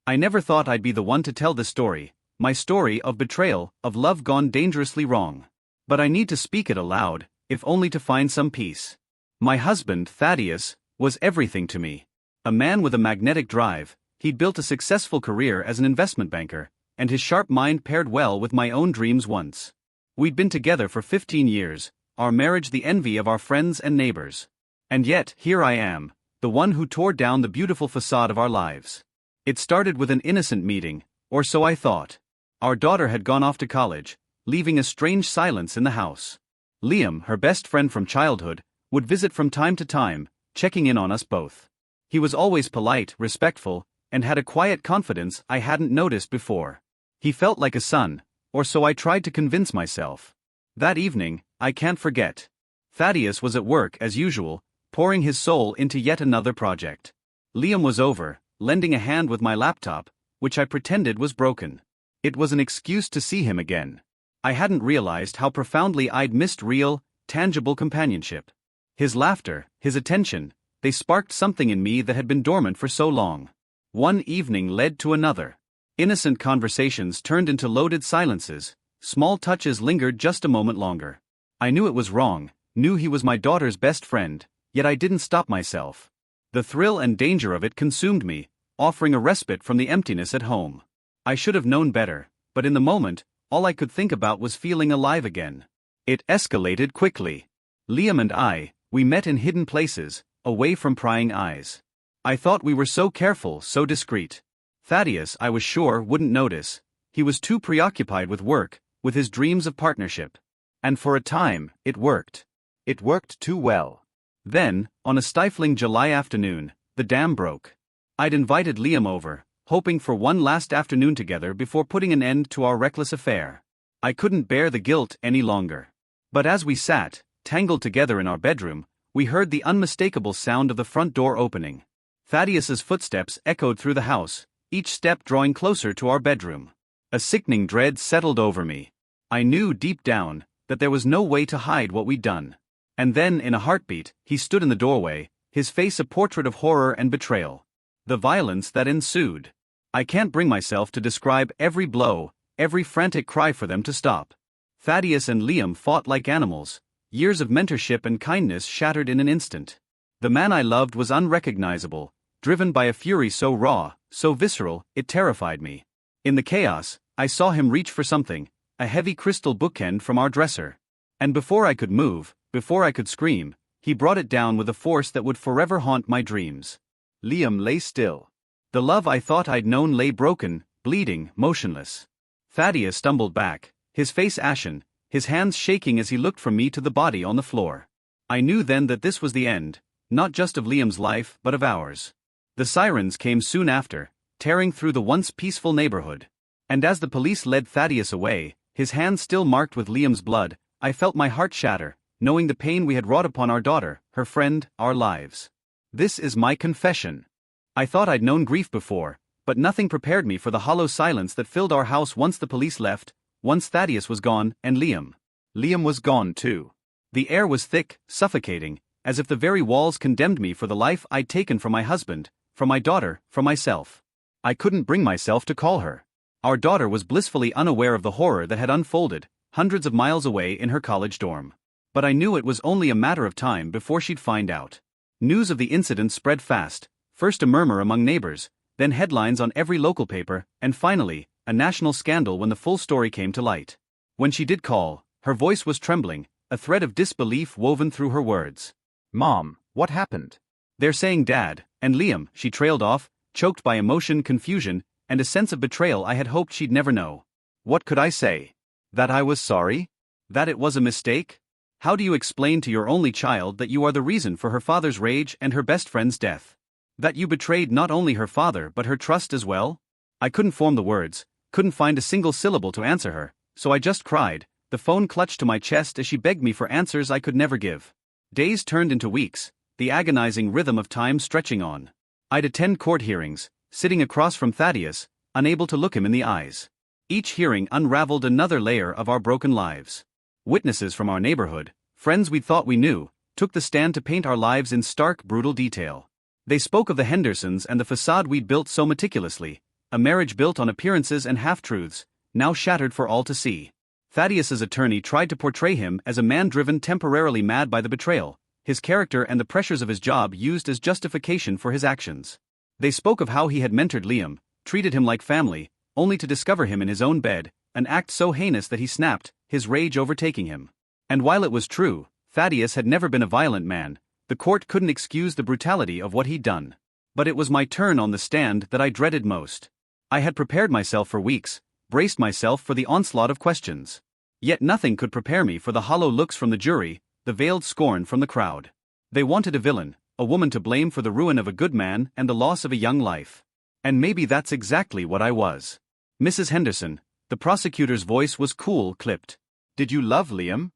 I never thought I'd be the one to tell this story, my story of betrayal, of love gone dangerously wrong. But I need to speak it aloud, if only to find some peace. My husband, Thaddeus, was everything to me. A man with a magnetic drive, he'd built a successful career as an investment banker, and his sharp mind paired well with my own dreams once. We'd been together for 15 years, our marriage the envy of our friends and neighbors. And yet, here I am, the one who tore down the beautiful facade of our lives. It started with an innocent meeting, or so I thought. Our daughter had gone off to college, leaving a strange silence in the house. Liam, her best friend from childhood, would visit from time to time, checking in on us both. He was always polite, respectful, and had a quiet confidence I hadn't noticed before. He felt like a son, or so I tried to convince myself. That evening, I can't forget. Thaddeus was at work as usual, pouring his soul into yet another project. Liam was over, lending a hand with my laptop, which I pretended was broken. It was an excuse to see him again. I hadn't realized how profoundly I'd missed real, tangible companionship. His laughter, his attention, they sparked something in me that had been dormant for so long. One evening led to another. Innocent conversations turned into loaded silences, small touches lingered just a moment longer. I knew it was wrong, knew he was my daughter's best friend, yet I didn't stop myself. The thrill and danger of it consumed me, offering a respite from the emptiness at home. I should have known better, but in the moment, all I could think about was feeling alive again. It escalated quickly. Liam and I, we met in hidden places, away from prying eyes. I thought we were so careful, so discreet. Thaddeus, I was sure, wouldn't notice. He was too preoccupied with work, with his dreams of partnership. And for a time, it worked. It worked too well. Then, on a stifling July afternoon, the dam broke. I'd invited Liam over, hoping for one last afternoon together before putting an end to our reckless affair. I couldn't bear the guilt any longer. But as we sat, tangled together in our bedroom, we heard the unmistakable sound of the front door opening. Thaddeus's footsteps echoed through the house, each step drawing closer to our bedroom. A sickening dread settled over me. I knew deep down that there was no way to hide what we'd done. And then, in a heartbeat, he stood in the doorway, his face a portrait of horror and betrayal. The violence that ensued. I can't bring myself to describe every blow, every frantic cry for them to stop. Thaddeus and Liam fought like animals, years of mentorship and kindness shattered in an instant. The man I loved was unrecognizable, driven by a fury so raw, so visceral, it terrified me. In the chaos, I saw him reach for something, a heavy crystal bookend from our dresser. And before I could move, before I could scream, he brought it down with a force that would forever haunt my dreams. Liam lay still. The love I thought I'd known lay broken, bleeding, motionless. Thaddeus stumbled back, his face ashen, his hands shaking as he looked from me to the body on the floor. I knew then that this was the end, not just of Liam's life but of ours. The sirens came soon after, tearing through the once peaceful neighborhood. And as the police led Thaddeus away, his hands still marked with Liam's blood, I felt my heart shatter, knowing the pain we had wrought upon our daughter, her friend, our lives. This is my confession. I thought I'd known grief before, but nothing prepared me for the hollow silence that filled our house once the police left, once Thaddeus was gone, and Liam. Liam was gone too. The air was thick, suffocating, as if the very walls condemned me for the life I'd taken from my husband, from my daughter, from myself. I couldn't bring myself to call her. Our daughter was blissfully unaware of the horror that had unfolded, hundreds of miles away in her college dorm. But I knew it was only a matter of time before she'd find out. News of the incident spread fast, first a murmur among neighbors, then headlines on every local paper, and finally, a national scandal when the full story came to light. When she did call, her voice was trembling, a thread of disbelief woven through her words. "Mom, what happened?" "They're saying Dad, and Liam," she trailed off, choked by emotion, confusion, and a sense of betrayal I had hoped she'd never know. What could I say? That I was sorry? That it was a mistake? How do you explain to your only child that you are the reason for her father's rage and her best friend's death? That you betrayed not only her father but her trust as well? I couldn't form the words, couldn't find a single syllable to answer her, so I just cried, the phone clutched to my chest as she begged me for answers I could never give. Days turned into weeks, the agonizing rhythm of time stretching on. I'd attend court hearings, sitting across from Thaddeus, unable to look him in the eyes. Each hearing unraveled another layer of our broken lives. Witnesses from our neighborhood, friends we thought we knew, took the stand to paint our lives in stark, brutal detail. They spoke of the Hendersons and the facade we'd built so meticulously, a marriage built on appearances and half-truths, now shattered for all to see. Thaddeus's attorney tried to portray him as a man driven temporarily mad by the betrayal, his character and the pressures of his job used as justification for his actions. They spoke of how he had mentored Liam, treated him like family, only to discover him in his own bed, an act so heinous that he snapped, his rage overtaking him. And while it was true, Thaddeus had never been a violent man, the court couldn't excuse the brutality of what he'd done. But it was my turn on the stand that I dreaded most. I had prepared myself for weeks, braced myself for the onslaught of questions. Yet nothing could prepare me for the hollow looks from the jury, the veiled scorn from the crowd. They wanted a villain, a woman to blame for the ruin of a good man and the loss of a young life. And maybe that's exactly what I was. Mrs. Henderson, the prosecutor's voice was cool, clipped. Did you love Liam?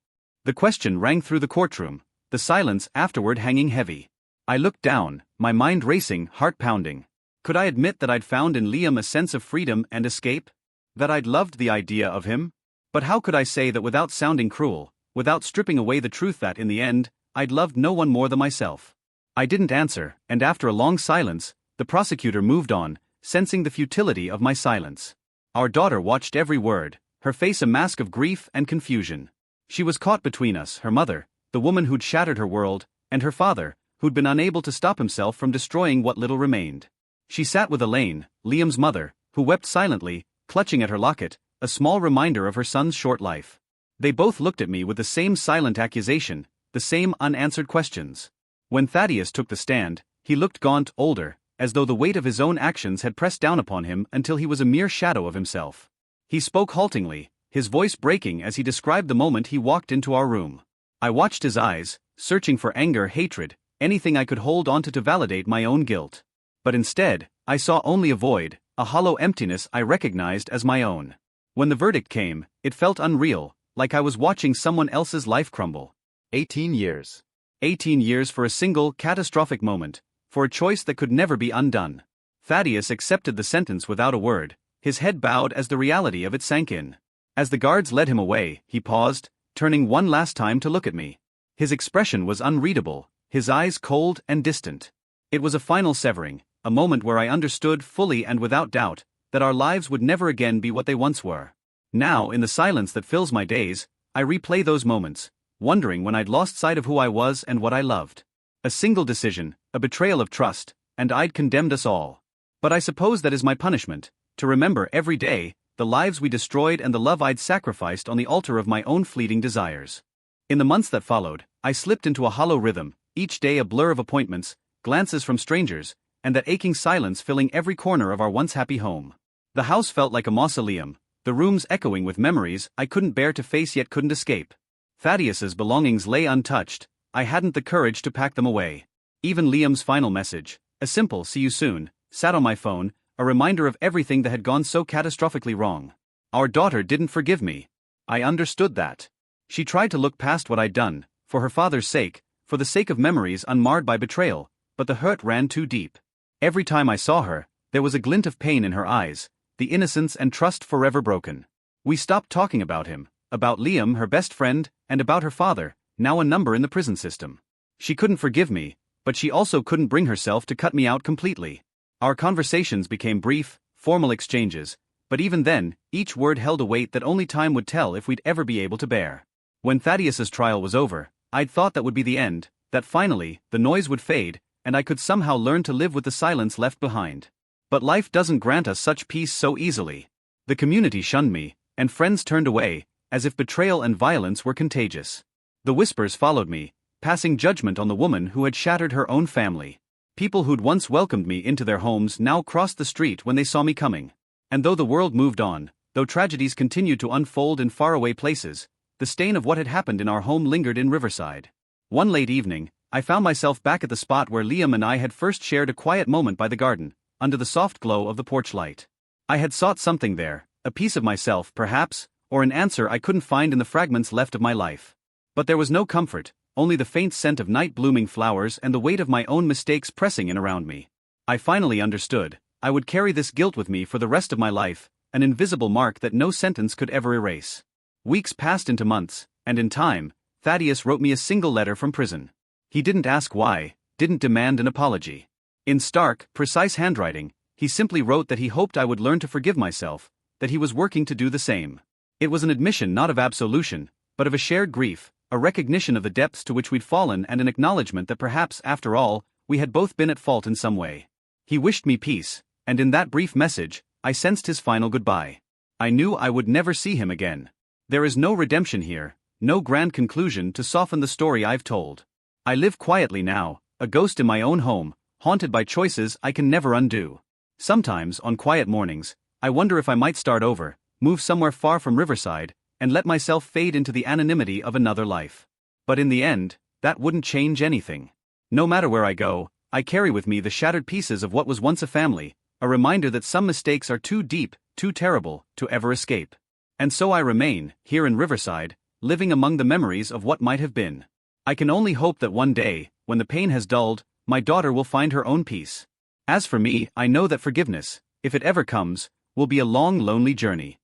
The question rang through the courtroom, the silence afterward hanging heavy. I looked down, my mind racing, heart pounding. Could I admit that I'd found in Liam a sense of freedom and escape? That I'd loved the idea of him? But how could I say that without sounding cruel, without stripping away the truth that, in the end, I'd loved no one more than myself? I didn't answer, and after a long silence, the prosecutor moved on, sensing the futility of my silence. Our daughter watched every word, her face a mask of grief and confusion. She was caught between us, her mother, the woman who'd shattered her world, and her father, who'd been unable to stop himself from destroying what little remained. She sat with Elaine, Liam's mother, who wept silently, clutching at her locket, a small reminder of her son's short life. They both looked at me with the same silent accusation, the same unanswered questions. When Thaddeus took the stand, he looked gaunt, older, as though the weight of his own actions had pressed down upon him until he was a mere shadow of himself. He spoke haltingly, his voice breaking as he described the moment he walked into our room. I watched his eyes, searching for anger, hatred, anything I could hold onto to validate my own guilt. But instead, I saw only a void, a hollow emptiness I recognized as my own. When the verdict came, it felt unreal, like I was watching someone else's life crumble. 18 years. 18 years for a single, catastrophic moment, for a choice that could never be undone. Thaddeus accepted the sentence without a word, his head bowed as the reality of it sank in. As the guards led him away, he paused, turning one last time to look at me. His expression was unreadable, his eyes cold and distant. It was a final severing, a moment where I understood fully and without doubt that our lives would never again be what they once were. Now, in the silence that fills my days, I replay those moments, wondering when I'd lost sight of who I was and what I loved. A single decision, a betrayal of trust, and I'd condemned us all. But I suppose that is my punishment, to remember every day the lives we destroyed and the love I'd sacrificed on the altar of my own fleeting desires. In the months that followed, I slipped into a hollow rhythm, each day a blur of appointments, glances from strangers, and that aching silence filling every corner of our once happy home. The house felt like a mausoleum, the rooms echoing with memories I couldn't bear to face yet couldn't escape. Thaddeus's belongings lay untouched, I hadn't the courage to pack them away. Even Liam's final message, a simple "see you soon," sat on my phone, a reminder of everything that had gone so catastrophically wrong. Our daughter didn't forgive me. I understood that. She tried to look past what I'd done, for her father's sake, for the sake of memories unmarred by betrayal, but the hurt ran too deep. Every time I saw her, there was a glint of pain in her eyes, the innocence and trust forever broken. We stopped talking about him, about Liam, her best friend, and about her father, now a number in the prison system. She couldn't forgive me, but she also couldn't bring herself to cut me out completely. Our conversations became brief, formal exchanges, but even then, each word held a weight that only time would tell if we'd ever be able to bear. When Thaddeus's trial was over, I'd thought that would be the end, that finally, the noise would fade, and I could somehow learn to live with the silence left behind. But life doesn't grant us such peace so easily. The community shunned me, and friends turned away, as if betrayal and violence were contagious. The whispers followed me, passing judgment on the woman who had shattered her own family. People who'd once welcomed me into their homes now crossed the street when they saw me coming. And though the world moved on, though tragedies continued to unfold in faraway places, the stain of what had happened in our home lingered in Riverside. One late evening, I found myself back at the spot where Liam and I had first shared a quiet moment by the garden, under the soft glow of the porch light. I had sought something there, a piece of myself, perhaps, or an answer I couldn't find in the fragments left of my life. But there was no comfort, only the faint scent of night-blooming flowers and the weight of my own mistakes pressing in around me. I finally understood. I would carry this guilt with me for the rest of my life, an invisible mark that no sentence could ever erase. Weeks passed into months, and in time, Thaddeus wrote me a single letter from prison. He didn't ask why, didn't demand an apology. In stark, precise handwriting, He simply wrote that he hoped I would learn to forgive myself, that he was working to do the same. It was an admission not of absolution, but of a shared grief, a recognition of the depths to which we'd fallen and an acknowledgement that perhaps, after all, we had both been at fault in some way. He wished me peace, and in that brief message, I sensed his final goodbye. I knew I would never see him again. There is no redemption here, no grand conclusion to soften the story I've told. I live quietly now, a ghost in my own home, haunted by choices I can never undo. Sometimes, on quiet mornings, I wonder if I might start over, move somewhere far from Riverside, and let myself fade into the anonymity of another life. But in the end, that wouldn't change anything. No matter where I go, I carry with me the shattered pieces of what was once a family, a reminder that some mistakes are too deep, too terrible, to ever escape. And so I remain, here in Riverside, living among the memories of what might have been. I can only hope that one day, when the pain has dulled, my daughter will find her own peace. As for me, I know that forgiveness, if it ever comes, will be a long, lonely journey.